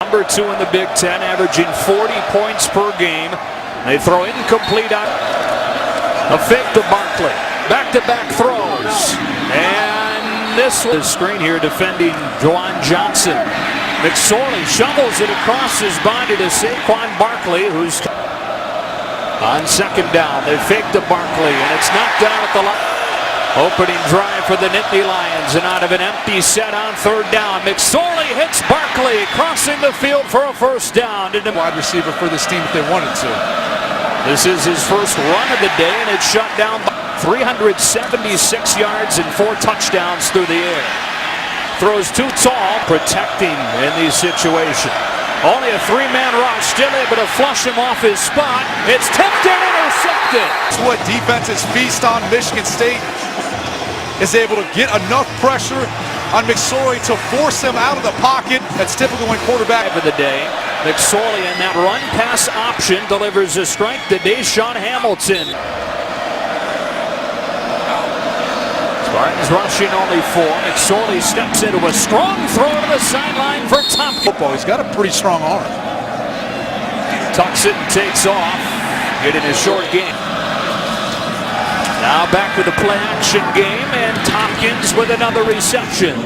Number 2 in the Big Ten, averaging 40 points per game. They throw incomplete out. A fake to Barkley. Back-to-back throws. And this was screen here defending Juwan Johnson. McSorley shovels it across his body to Saquon Barkley, who's on second down. They fake to Barkley, and it's knocked down at the line. Opening drive for the Nittany Lions, and out of an empty set on third down, McSorley hits Barkley, crossing the field for a first down. Wide receiver for this team if they wanted to. This is his first run of the day, and it's shut down by 376 yards and 4 touchdowns through the air. Throws too tall, protecting in these situations. Only a 3-man rush, still able to flush him off his spot. It's tipped and intercepted. That's what defenses feast on. Michigan State is able to get enough pressure on McSorley to force him out of the pocket. That's typical when quarterback of the day. McSorley in that run-pass option delivers a strike to Deshaun Hamilton. Spartans rushing only 4. McSorley steps into a strong throw to the sideline for Tompkins. Football, he's got a pretty strong arm. Tucks it and takes off. Getting a short game. Now back to the play-action game, and Tompkins with another reception.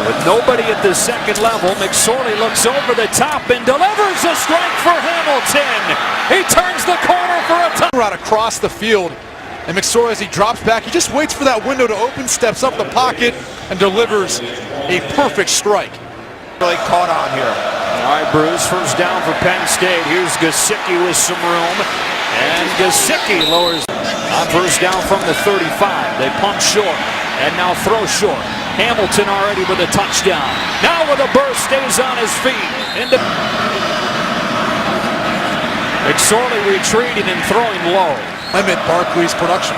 With nobody at the second level, McSorley looks over the top and delivers a strike for Hamilton. He turns the corner for a touchdown. Right across the field, and McSorley, as he drops back, he just waits for that window to open, steps up the pocket, and delivers a perfect strike. Really caught on here. All right, Bruce, first down for Penn State. Here's Gesicki with some room, and Gesicki lowers on first down from the 35. They pump short, and now throw short. Hamilton already with a touchdown. Now with a burst, stays on his feet. McSorley retreating and throwing low. Limit Barkley's production.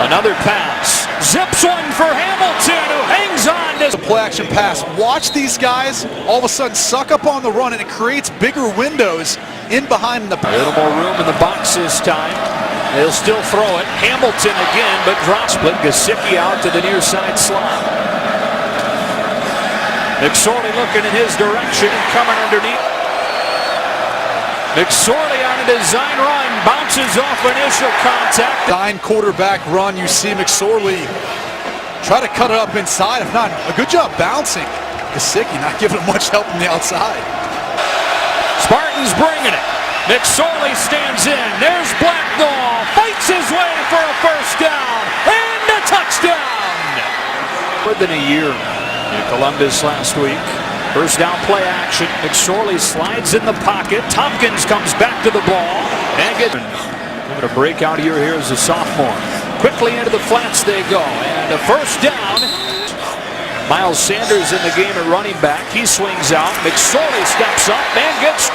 Another pass. Zips one for Hamilton, who hangs on to the play-action pass. Watch these guys all of a sudden suck up on the run, and it creates bigger windows in behind the... A little more room in the box this time. They'll still throw it. Hamilton again, but drops. Split Gesicki out to the near side slot. McSorley looking in his direction and coming underneath. McSorley on a design run, bounces off initial contact. Design quarterback run. You see McSorley try to cut it up inside. If not, a good job bouncing. Gesicki not giving him much help from the outside. Spartans bringing it. McSorley stands in. There's Blacknall. Fights his way for a first down. And a touchdown. More than a year in Columbus last week. First down play action. McSorley slides in the pocket. Tompkins comes back to the ball. And gets a breakout year here as a sophomore. Quickly into the flats they go. And a first down. Miles Sanders in the game at running back. He swings out. McSorley steps up and gets...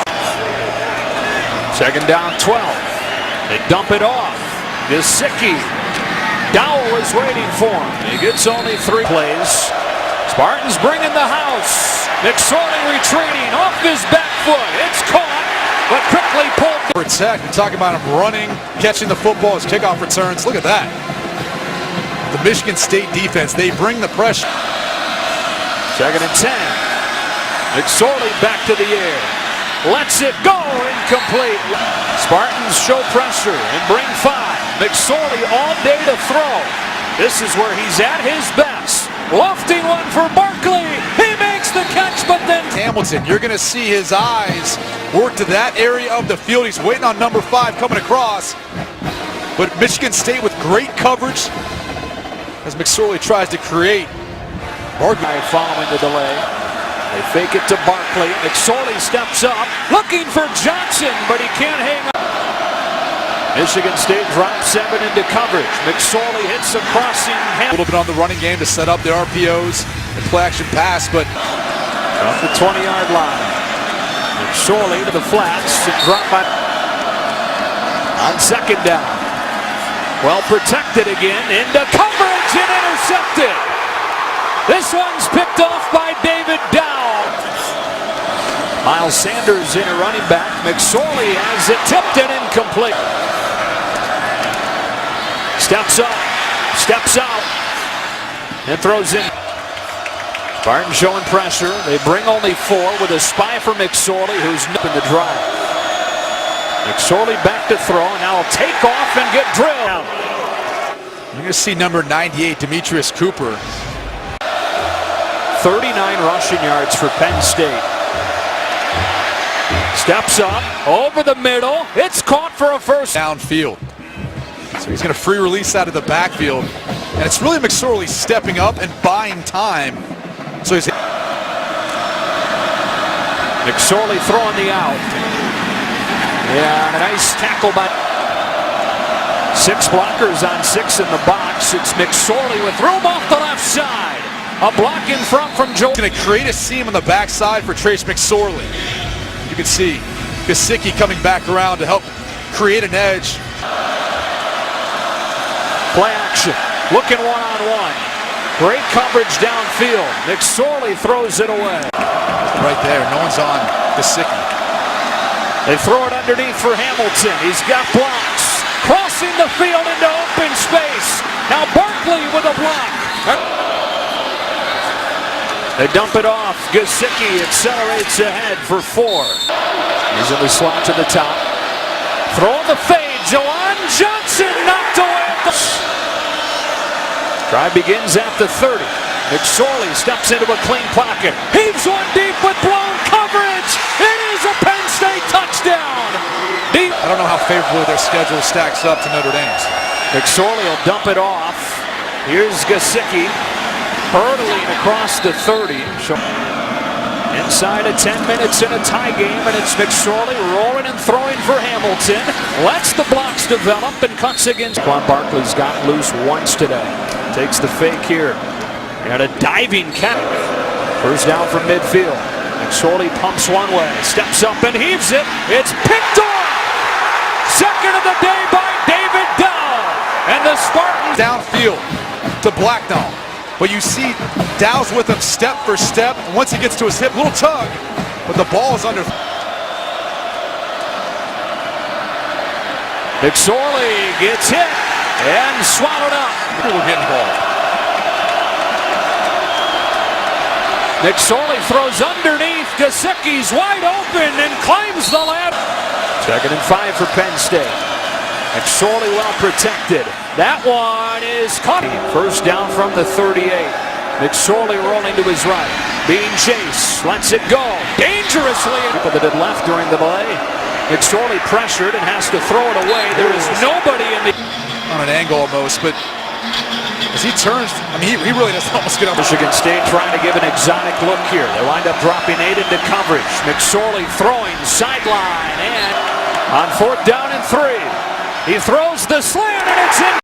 Second down 12. They dump it off. Gesicki. Dowell is waiting for him. He gets only 3 plays. Spartans bringing the house. McSorley retreating off his back foot. It's caught, but quickly pulled. Protect. We're talking about him running, catching the football as kickoff returns. Look at that. The Michigan State defense, they bring the pressure. Second and 10. McSorley back to the air. Lets it go, incomplete. Spartans show pressure and bring 5. McSorley all day to throw. This is where he's at his best. Lofting one for Barkley. He makes the catch, but then... Hamilton, you're going to see his eyes work to that area of the field. He's waiting on number 5 coming across. But Michigan State with great coverage as McSorley tries to create. Barkley following the delay. They fake it to Barkley. McSorley steps up, looking for Johnson, but he can't hang up. Michigan State drops 7 into coverage. McSorley hits a crossing. A little bit on the running game to set up the RPOs, the play-action pass, but... Off the 20-yard line. McSorley to the flats and drop by... On second down. Well protected again, into coverage and intercepted. This one's picked off by David Dowell. Miles Sanders in a running back. McSorley has it tipped and incomplete. Steps up, steps out, and throws in. Barton showing pressure. They bring only 4 with a spy for McSorley, who's up in the drive. McSorley back to throw, and now will take off and get drilled. You're going to see number 98, Demetrius Cooper. 39 rushing yards for Penn State. Steps up, over the middle. It's caught for a first. Downfield. So he's going to free release out of the backfield. And it's really McSorley stepping up and buying time. So he's McSorley throwing the out. Yeah, a nice tackle by 6 blockers on 6 in the box. It's McSorley with room off the left side. A block in front from Joe. Going to create a seam on the backside for Trace McSorley. You can see Gesicki coming back around to help create an edge. Play action, looking one-on-one. Great coverage downfield. McSorley throws it away. Right there, no one's on Gesicki. They throw it underneath for Hamilton. He's got blocks. Crossing the field into open space. Now Barkley with a block. They dump it off. Gesicki accelerates ahead for 4. He's in the slot to the top. Throwing the fade. Jawan Johnson knocked away. Drive begins at the 30. McSorley steps into a clean pocket. Heaves one deep with blown coverage. It is a Penn State touchdown. Deep. I don't know how favorably their schedule stacks up to Notre Dame's. McSorley will dump it off. Here's Gesicki hurdling across the 30. Inside of 10 minutes in a tie game, and it's McSorley rolling and throwing for Hamilton. Lets the blocks develop and cuts against. Barkley's got loose once today. Takes the fake here. And a diving catch. First down from midfield. McSorley pumps one way, steps up and heaves it. It's picked off. Second of the day by David Dowell. And the Spartans Downfield to Blacknall. But you see Dow's with him step for step. And once he gets to his hip, little tug. But the ball is under. McSorley gets hit and swallowed up. People are getting involved. McSorley throws underneath. Gesicki's wide open and climbs the ladder. 2nd and 5 for Penn State. McSorley well protected. That one is caught. First down from the 38. McSorley rolling to his right. Being chased. Lets it go. Dangerously. People that had left during the delay. McSorley pressured and has to throw it away. There is nobody in the... On an angle almost, but as he turns, I mean, he really does almost get up. Michigan State trying to give an exotic look here. They wind up dropping 8 into coverage. McSorley throwing sideline and on 4th down and 3. He throws the slant and it's in.